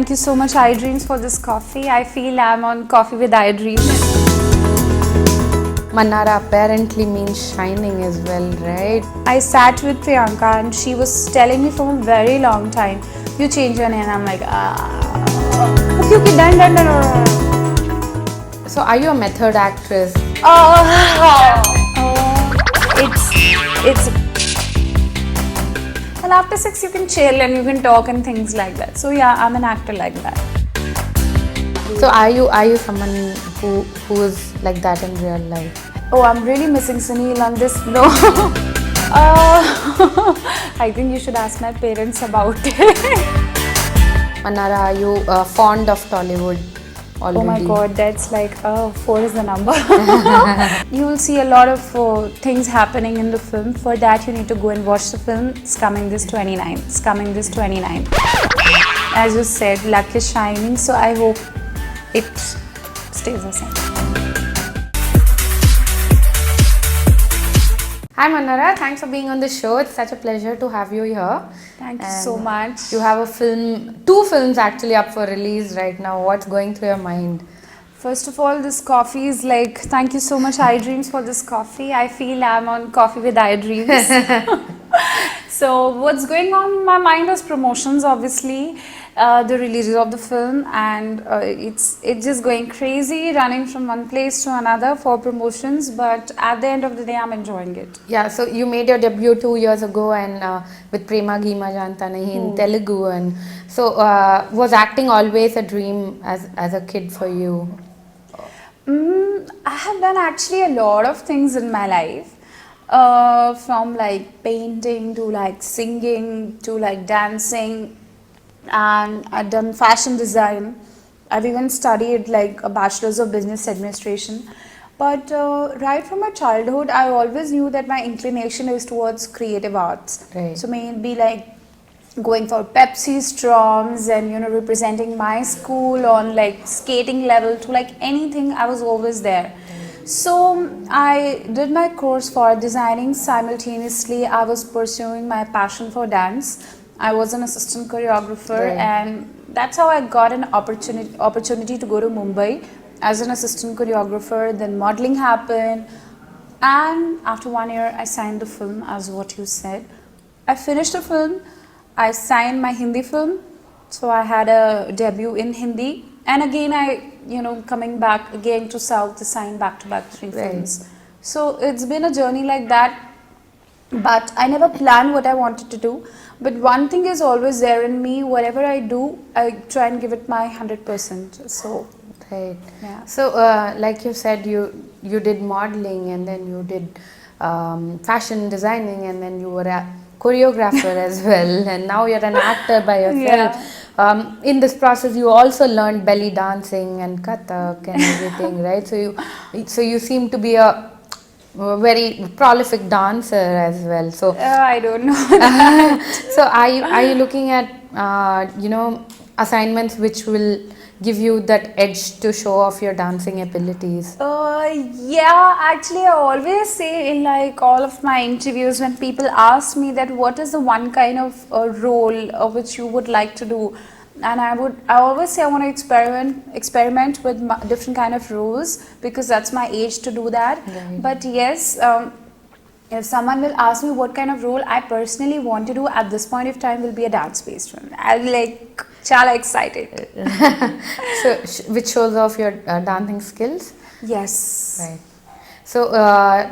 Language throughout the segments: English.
Thank you so much, iDreams, for this coffee. I feel I'm on coffee with iDream. Mannara apparently means shining as well, right? I sat with Priyanka and she was telling me from a very long time, you change your name. And I'm like, okay, done. So are you a method actress? It's well, after 6 you can chill and you can talk and things like that. So yeah, I'm an actor like that. So are you someone who is like that in real life? Oh, I'm really missing Sunil on this. No. I think you should ask my parents about it. Mannara, are you fond of Tollywood already? Oh my god, that's like 4 is the number. You will see a lot of things happening in the film. For that you need to go and watch the film. It's coming this 29. As you said, luck is shining, so I hope it stays the same. Hi Mannara, thanks for being on the show. It's such a pleasure to have you here. Thank you so much. You have a film, 2 films actually up for release right now. What's going through your mind? First of all, this coffee is like, thank you so much iDreams for this coffee. I feel I'm on coffee with iDreams. So what's going on in my mind is promotions, obviously, the releases of the film, and it's just going crazy, running from one place to another for promotions, but at the end of the day I'm enjoying it. Yeah, so you made your debut 2 years ago and with Prema Geema Janta Nahi in Telugu, and so was acting always a dream as a kid for you? I have done actually a lot of things in my life. From like painting to like singing to like dancing, and I've done fashion design. I've even studied like a bachelor's of business administration. But right from my childhood, I always knew that my inclination is towards creative arts. Right. So maybe like going for Pepsi Stroms and representing my school on like skating level to like anything, I was always there. So I did my course for designing. Simultaneously I was pursuing my passion for dance. I was an assistant choreographer, and that's how I got an opportunity to go to Mumbai as an assistant choreographer. Then modeling happened, and after 1 year I signed the film, as what you said. I finished the film, I signed my Hindi film, so I had a debut in Hindi, and again I coming back again to South to sign back-to-back 3 films. So it's been a journey like that, but I never planned what I wanted to do. But one thing is always there in me, whatever I do, I try and give it my 100%. So, right. Yeah. So like you said, you did modeling, and then you did fashion designing, and then you were a choreographer as well, and now you're an actor by yourself. Yeah. In this process you also learned belly dancing and Kathak and everything, right? So you seem to be a very prolific dancer as well. So I don't know that. so are you looking at assignments which will give you that edge to show off your dancing abilities? Yeah, actually I always say in like all of my interviews, when people ask me that what is the one kind of role which you would like to do, and I always say I want to experiment with different kind of roles, because that's my age to do that. Right. But yes, if someone will ask me what kind of role I personally want to do at this point of time, will be a dance based one. I'll be like chala excited. So which shows off your dancing skills? Yes. Right. So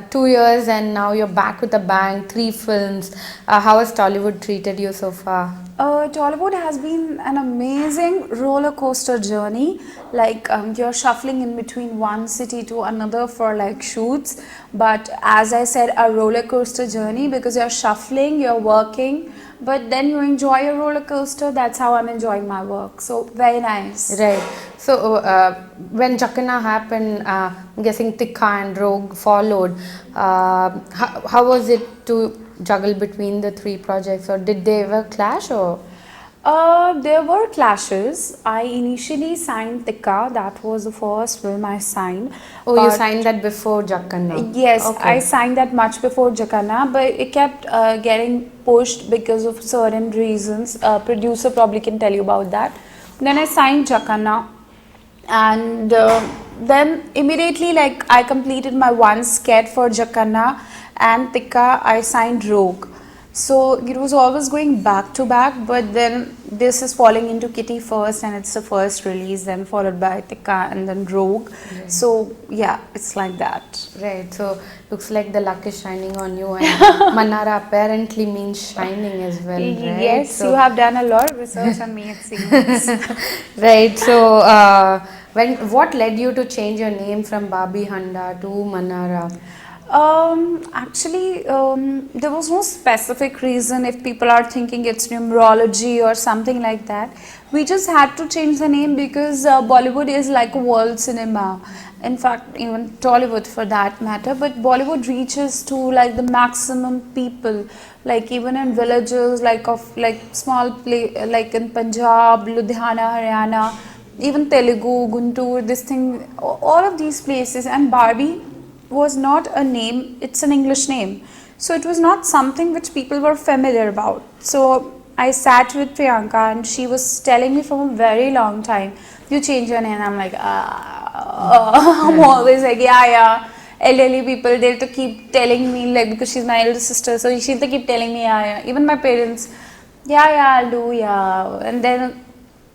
2 years and now you're back with a bang, 3 films. How has Tollywood treated you so far? Tollywood has been an amazing roller coaster journey. Like you're shuffling in between one city to another for like shoots, but as I said, a roller coaster journey, because you're shuffling, you're working, but then you enjoy a roller coaster. That's how I'm enjoying my work. So very nice. Right. So when Jakkanna happened, I'm guessing Thikka and Rogue followed. How was it to juggle between the 3 projects, or did they ever clash? Or there were clashes. I initially signed Thikka. That was the first film I signed. Oh, you signed that before Jakkanna? Yes, okay. I signed that much before Jakkanna, but it kept getting pushed because of certain reasons. Producer probably can tell you about that. Then I signed Jakkanna, and then immediately, like, I completed my one sketch for Jakkanna and Thikka. I signed Rogue. So it was always going back to back, but then this is falling into Kitty first, and it's the first release, then followed by Thikka and then Rogue. Right. So yeah, it's like that. Right, so looks like the luck is shining on you, and Mannara apparently means shining as well, right? Yes, So, you have done a lot of research on me, it seems. right, so what led you to change your name from Babi Handa to Mannara? Actually, there was no specific reason. If people are thinking it's numerology or something like that, we just had to change the name because Bollywood is like a world cinema. In fact, even Tollywood for that matter. But Bollywood reaches to like the maximum people, like even in villages, like of like small place, like in Punjab, Ludhiana, Haryana, even Telugu, Guntur, this thing, all of these places, and Barbie was not a name, it's an English name. So it was not something which people were familiar about. So I sat with Priyanka and she was telling me from a very long time, you change your name. I'm like, I'm always like, yeah. Elderly people, they have to keep telling me, like, because she's my elder sister, so she'll to keep telling me, yeah. Even my parents, yeah, I'll do, yeah. And then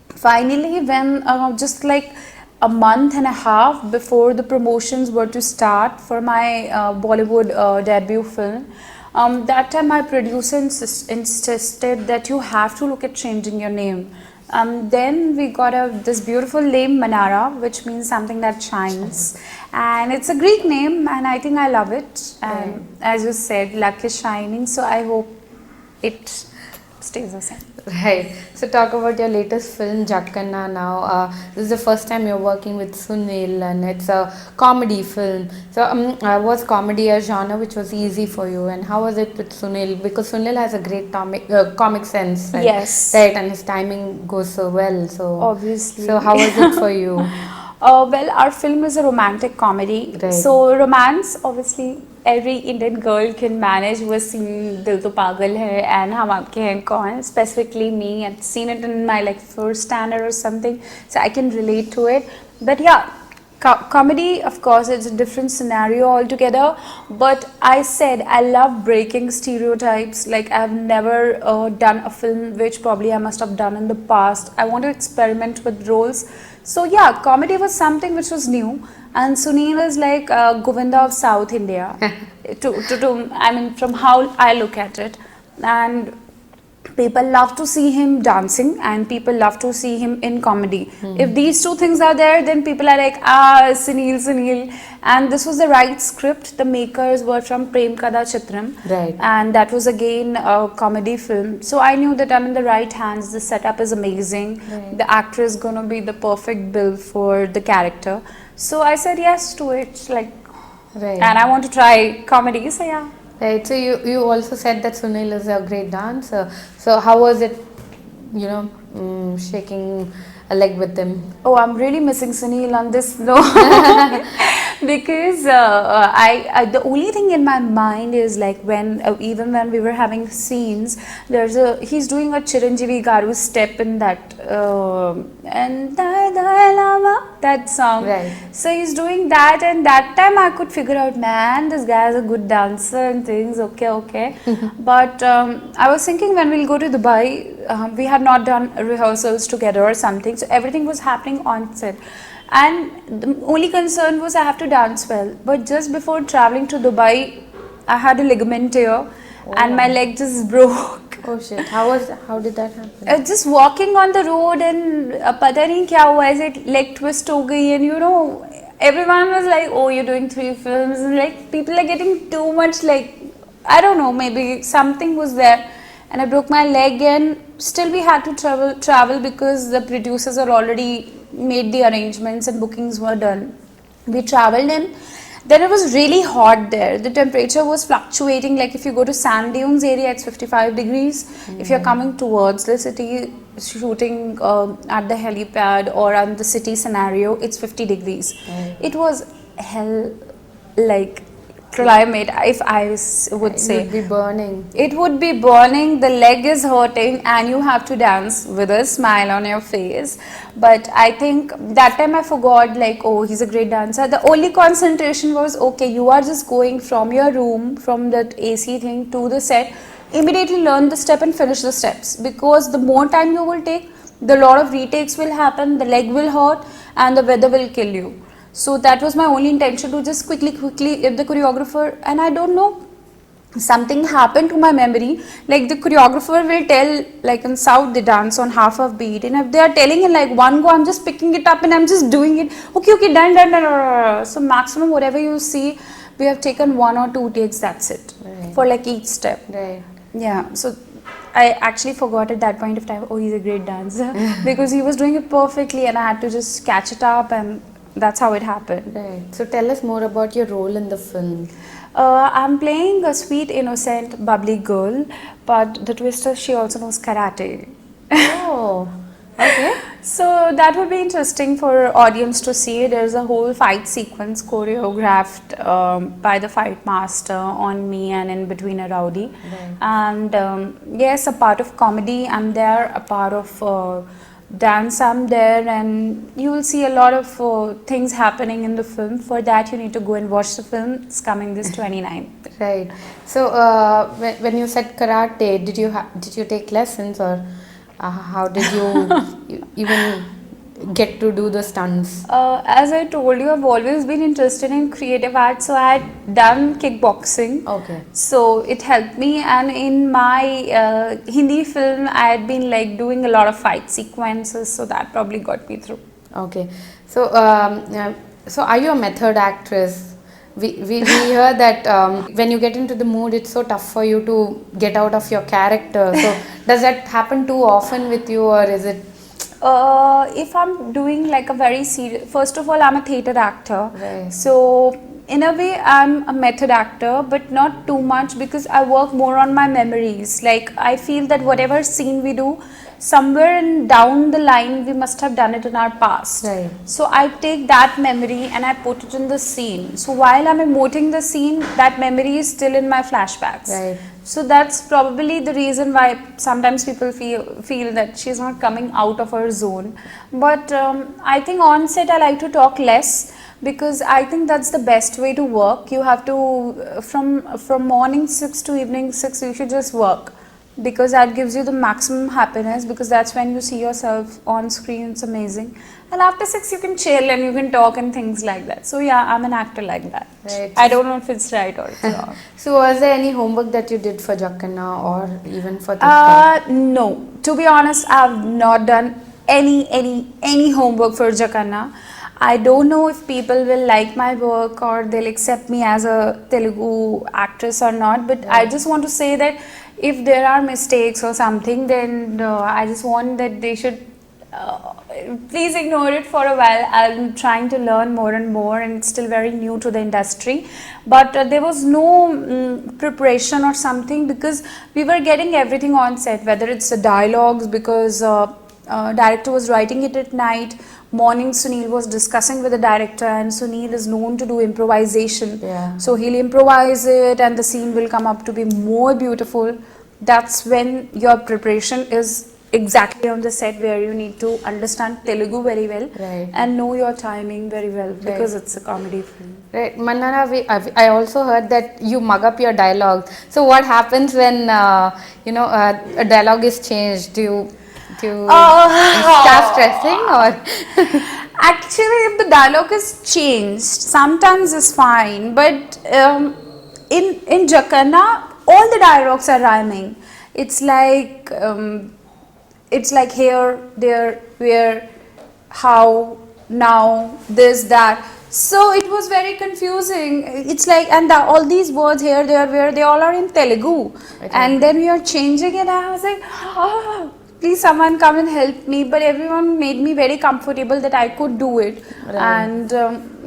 finally, when just like a month and a half before the promotions were to start for my Bollywood debut film, that time my producer insisted that you have to look at changing your name. Then we got this beautiful name Mannara, which means something that shines, and it's a Greek name, and I think I love it. And as you said, luck is shining, so I hope it stays the same. Right. So talk about your latest film, Jakkanna now. This is the first time you're working with Sunil, and it's a comedy film. So was comedy a genre which was easy for you, and how was it with Sunil? Because Sunil has a great comic sense. Right? Yes. Right, and his timing goes so well. So obviously. So how was it for you? Well, our film is a romantic comedy. Right. So romance, obviously, every Indian girl can manage. वो scene दिल तो पागल है and हम आपके हैं कौन? Specifically me, I've seen it in my like first standard or something, so I can relate to it. But yeah, comedy, of course, it's a different scenario altogether. But I said I love breaking stereotypes. Like I've never done a film which probably I must have done in the past. I want to experiment with roles. So yeah, comedy was something which was new, and Sunil is like Govinda of South India. I mean, from how I look at it, and people love to see him dancing, and people love to see him in comedy. If these two things are there, then people are like, Sunil. And this was the right script. The makers were from Prem Kada Chitram. Right. And that was again a comedy film. So I knew that I'm in the right hands. The setup is amazing. Right. The actor is going to be the perfect bill for the character. So I said yes to it. Like, Right. and I want to try comedy. So yeah. Right. So you also said that Sunil is a great dancer. So how was it, shaking a leg with him? Oh, I'm really missing Sunil on this note. Because the only thing in my mind is like when even when we were having scenes, he's doing a Chiranjeevi Garu step in that and that song. Right. So he's doing that, and that time I could figure out, man, this guy is a good dancer and things. Okay. But I was thinking when we'll go to Dubai, we had not done rehearsals together or something, so everything was happening on set. And the only concern was I have to dance well. But just before traveling to Dubai, I had a ligament tear, and my leg just broke. Oh shit! How did that happen? Just walking on the road, and पता नहीं क्या हुआ, ऐसे leg twist हो गई, and everyone was like, oh, you're doing 3 films, and like people are getting too much, like, I don't know, maybe something was there, and I broke my leg, and still we had to travel because the producers are already made the arrangements and bookings were done. We traveled in. Then it was really hot there. The temperature was fluctuating. Like if you go to Sand Dunes area, it's 55 degrees. If you're coming towards the city, shooting at the helipad or on the city scenario, it's 50 degrees. It was hell, like climate, if I would It say. would be burning. It would be burning, the leg is hurting, and you have to dance with a smile on your face. But I think that time I forgot, like, oh, he's a great dancer. The only concentration was, okay, you are just going from your room, from that AC thing to the set, immediately learn the step and finish the steps. Because the more time you will take, the lot of retakes will happen, the leg will hurt, and the weather will kill you. So that was my only intention, to just quickly, if the choreographer, and I don't know, something happened to my memory, like the choreographer will tell, like in South they dance on half of beat, and if they are telling in like one go, I'm just picking it up and I'm just doing it, okay, done. So maximum whatever you see, we have taken 1 or 2 takes, that's it, Right. for like each step. Right. Yeah, so I actually forgot at that point of time, oh, he's a great dancer, because he was doing it perfectly and I had to just catch it up, and that's how it happened. Right. So tell us more about your role in the film. I'm playing a sweet, innocent, bubbly girl, but the twist is she also knows karate. Oh, okay. So that would be interesting for audience to see. There's a whole fight sequence choreographed by the fight master on me and in between a rowdy. Right. And yes, a part of comedy I'm there, a part of dance I'm there, and you will see a lot of things happening in the film. For that you need to go and watch the film. It's coming this 29th. Right. So when you said karate, did you take lessons, or how did you even get to do the stunts? As I told you, I've always been interested in creative art, so I had done kickboxing. Okay. So it helped me, and in my Hindi film, I had been like doing a lot of fight sequences, so that probably got me through. Okay. So so are you a method actress? We hear that when you get into the mood, it's so tough for you to get out of your character. So does that happen too often with you, or is it? If I'm doing like a very serious, first of all, I'm a theatre actor. Right. So in a way, I'm a method actor, but not too much, because I work more on my memories. Like I feel that whatever scene we do, somewhere down the line, we must have done it in our past. Right. So I take that memory and I put it in the scene. So while I'm emoting the scene, that memory is still in my flashbacks. Right. So that's probably the reason why sometimes people feel that she's not coming out of her zone. But I think on set I like to talk less, because I think that's the best way to work. You have to from morning 6 to evening 6, you should just work, because that gives you the maximum happiness, because that's when you see yourself on screen. It's amazing. And after 6 you can chill and you can talk and things like that. So yeah, I'm an actor like that. Right. I don't know if it's right or it's wrong. So was there any homework that you did for Jakkanna or even for Thikka? No, to be honest, I've not done any homework for Jakkanna. I don't know if people will like my work or they'll accept me as a Telugu actress or not, but I just want to say that if there are mistakes or something, then I just want that they should please ignore it for a while. I'm trying to learn more and more, and it's still very new to the industry. But there was no preparation or something, because we were getting everything on set, whether it's the dialogues, because director was writing it at night. Morning Sunil was discussing with the director, and Sunil is known to do improvisation. Yeah. So he'll improvise it and the scene will come up to be more beautiful. That's when your preparation is exactly on the set, where you need to understand Telugu very well. Right. And know your timing very well, because it's a comedy film. Right. Mannara, I also heard that you mug up your dialogues. So what happens when a dialogue is changed? Do you start stressing, or? Actually, if the dialogue is changed, sometimes it's fine, but in Jakkanna, all the dialogues are rhyming. It's like here, there, where, how, now, this, that. So it was very confusing. It's like, and all these words here, there, where, they all are in Telugu. Okay. And then we are changing it, and I was like, oh, please someone come and help me. But everyone made me very comfortable that I could do it. Right. And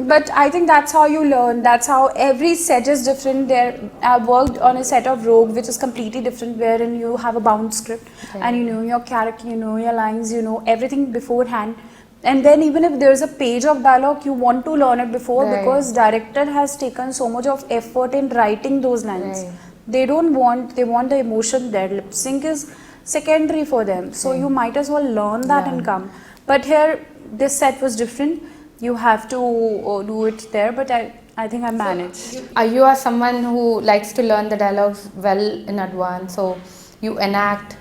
but I think that's how you learn. That's how every set is different. I worked on a set of Rogue, which is completely different, wherein you have a bound script, and you know your character, you know your lines, you know everything beforehand. And then even if there's a page of dialogue, you want to learn it before, Right. because director has taken so much of effort in writing those lines. Right. They want the emotion there. Lip sync is secondary for them, so you might as well learn that and come. But here, this set was different. You have to do it there, but I think I managed. You are someone who likes to learn the dialogues well in advance, so you enact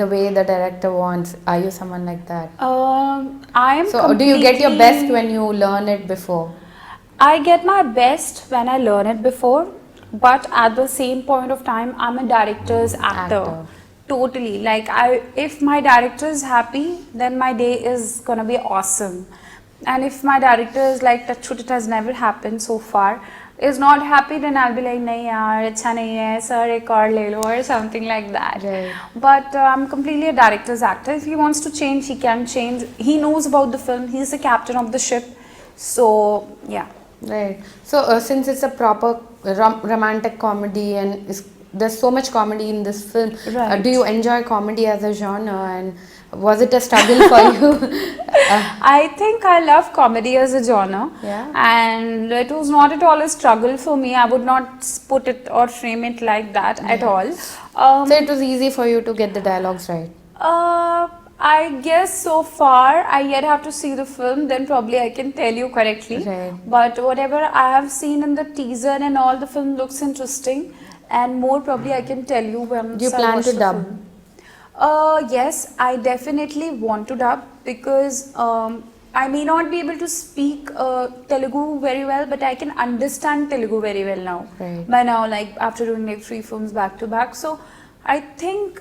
the way the director wants. Are you someone like that? I am. So, do you get your best completely- when you learn it before? I get my best when I learn it before, but at the same point of time, I'm a director's actor. Actor. Totally. Like if my director is happy, then my day is gonna be awesome. And if my director is like, touch wood, it has never happened so far, is not happy, then I'll be like, nahi yaar, acha nahi hai, sir, ek aur le lo, or something like that. Right. But I'm completely a director's actor. If he wants to change, he can change. He knows about the film. He's the captain of the ship. So yeah. Right. So, since it's a proper romantic comedy and there's so much comedy in this film, Right. do you enjoy comedy as a genre, and was it a struggle for you? I think I love comedy as a genre. Yeah. And it was not at all a struggle for me. I would not put it or frame it like that at all. So, it was easy for you to get the dialogues right. I guess so far, I yet have to see the film, then probably I can tell you correctly. Right. But whatever I have seen in the teaser and all, the film looks interesting, and more probably I can tell you when Do you I plan watch to the dub? film. Yes, I definitely want to dub, because I may not be able to speak Telugu very well, but I can understand Telugu very well now. Right. By now, like after doing like 3 films back to back. So I think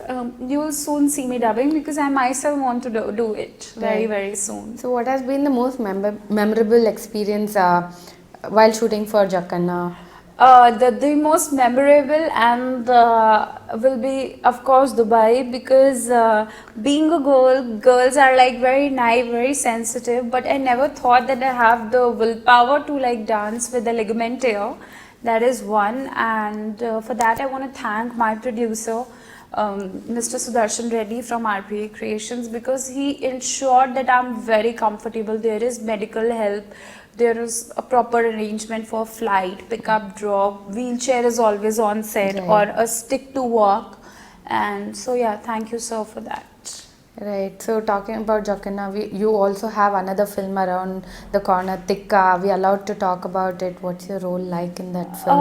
you will soon see me dubbing, because I myself want to do it very, Right. very soon. So, what has been the most memorable experience while shooting for Jakkanna? The most memorable and will be, of course, Dubai, because being a girl, girls are like very naive, very sensitive, but I never thought that I have the willpower to like dance with the ligament here. That is one, and for that I want to thank my producer, Mr. Sudarshan Reddy from RPA Creations, because he ensured that I'm very comfortable. There is medical help, there is a proper arrangement for flight, pick up, drop, wheelchair is always on set, Right. or a stick to walk. And so yeah, thank you sir for that. Right. So, talking about Jakkanna, you also have another film around the corner, Thikka. Are we allowed to talk about it? What's your role like in that film?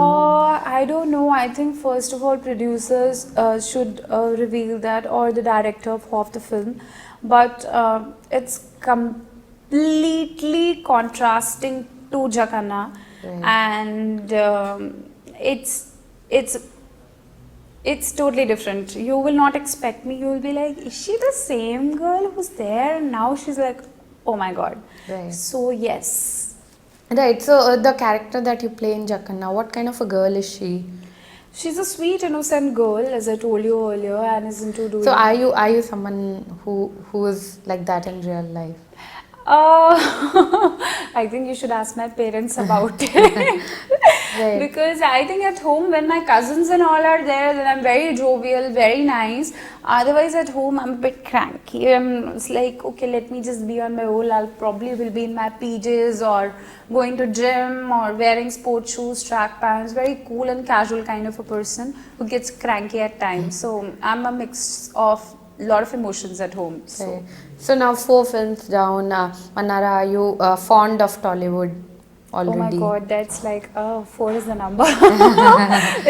I don't know. I think first of all, producers should reveal that, or the director of the film. But it's completely contrasting to Jakkanna, Right. and it's totally different. You will not expect me. You will be like, is she the same girl who's there? And now she's like, oh my god. Right. So yes. Right. So, the character that you play in Jakkanna, what kind of a girl is she? She's a sweet, innocent girl, as I told you earlier, and is into doing. So, are you someone who is like that in real life? I think you should ask my parents about it. Right. Because I think at home, when my cousins and all are there, then I'm very jovial, very nice. Otherwise, at home, I'm a bit cranky. It's like, okay, let me just be on my own. I'll probably will be in my PJs, or going to gym, or wearing sports shoes, track pants. Very cool and casual kind of a person who gets cranky at times. So I'm a mix of lot of emotions at home. So. Right. So, now 4 films down. Mannara, are you fond of Tollywood already? Oh my god, that's like, 4 is the number.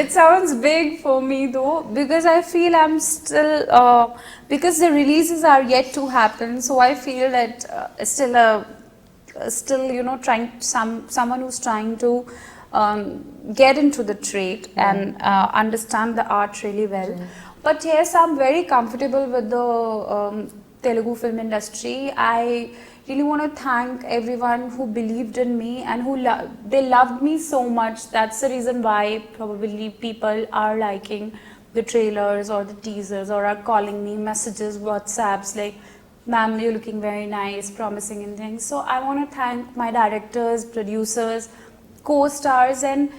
It sounds big for me though, because I feel I'm still, because the releases are yet to happen, so I feel that still, you know, someone who's trying to get into the trade and understand the art really well. But yes, I'm very comfortable with the Telugu film industry. I really want to thank everyone who believed in me and who they loved me so much. That's the reason why probably people are liking the trailers or the teasers, or are calling me messages, WhatsApps like, ma'am, you're looking very nice, promising and things. So I want to thank my directors, producers, co-stars, and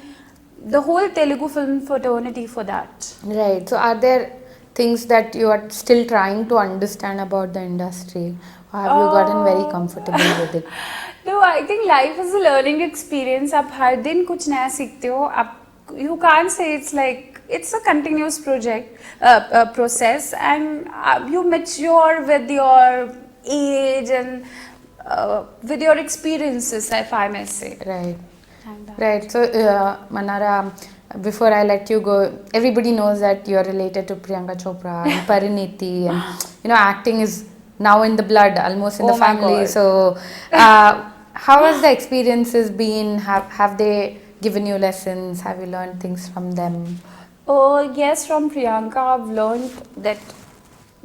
the whole Telugu film fraternity for that. Right. So, are there things that you are still trying to understand about the industry, Or have you gotten very comfortable with it? No, I think life is a learning experience. आप हर दिन कुछ नया सीखते हो. आप you can't say it's like it's a continuous process, and you mature with your age and with your experiences, if I may say. Right. And that. Right. So, Mannara, before I let you go, everybody knows that you're related to Priyanka Chopra and Pariniti, and acting is now in the blood, almost in the Oh my family. God. So, how has the experiences been? Have they given you lessons? Have you learned things from them? Oh yes, from Priyanka, I've learned that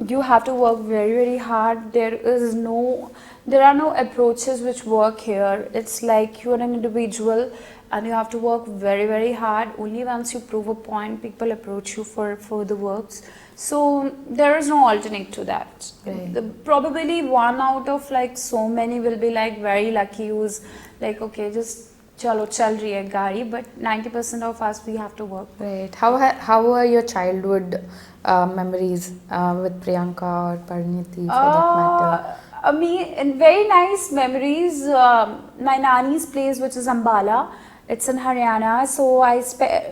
you have to work very, very hard. There are no approaches which work here. It's like you are an individual and you have to work very, very hard. Only once you prove a point, people approach you for the works. So there is no alternate to that. Right. Probably one out of like so many will be like very lucky who's like, okay, just chalo chal rahi hai gaadi, but 90% of us we have to work. Right. How were your childhood memories with Priyanka or Pariniti, for that matter? And very nice memories. My nanny's place, which is Ambala, it's in Haryana. So I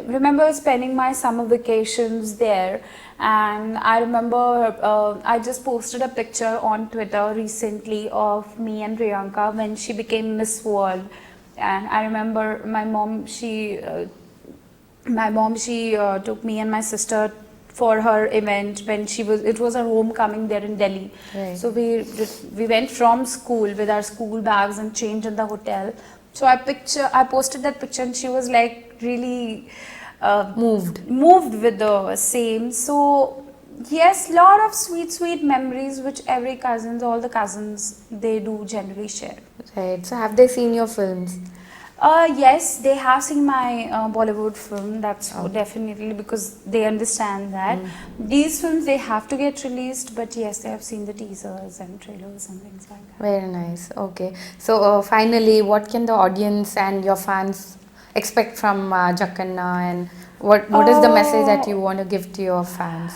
remember spending my summer vacations there, and I remember I just posted a picture on Twitter recently of me and Priyanka when she became Miss World, and I remember my mom. She took me and my sister for her event when it was her homecoming there in Delhi. Right. So we went from school with our school bags and changed in the hotel. So I posted that picture and she was like really moved with the same. So yes, lot of sweet memories which all the cousins they do generally share. Right. So, have they seen your films? Yes, they have seen my Bollywood film. That's definitely because they understand that these films they have to get released. But yes, they have seen the teasers and trailers and things like that. Very nice. Okay. So, finally, what can the audience and your fans expect from Jakkanna, and what is the message that you want to give to your fans?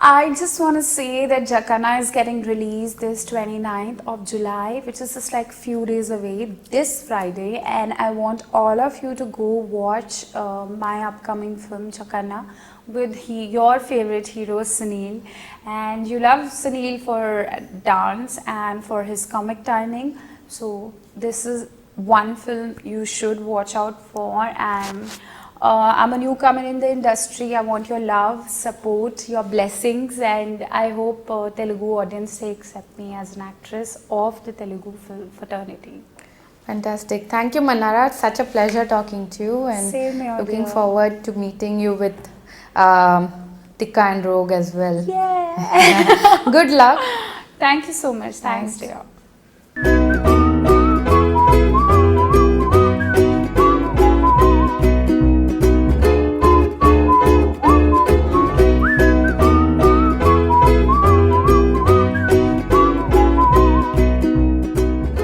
I just want to say that Jakkanna is getting released this 29th of July, which is just like few days away, this Friday, and I want all of you to go watch my upcoming film Jakkanna with your favorite hero Sunil, and you love Sunil for dance and for his comic timing, so this is one film you should watch out for. And I'm a newcomer in the industry. I want your love, support, your blessings, and I hope Telugu audience they accept me as an actress of the Telugu film fraternity. Fantastic. Thank you, Mannara. It's such a pleasure talking to you, and Same here, looking dear. forward to meeting you with Thikka and Rogue as well. Yeah. Good luck. Thank you so much. Thanks, dear.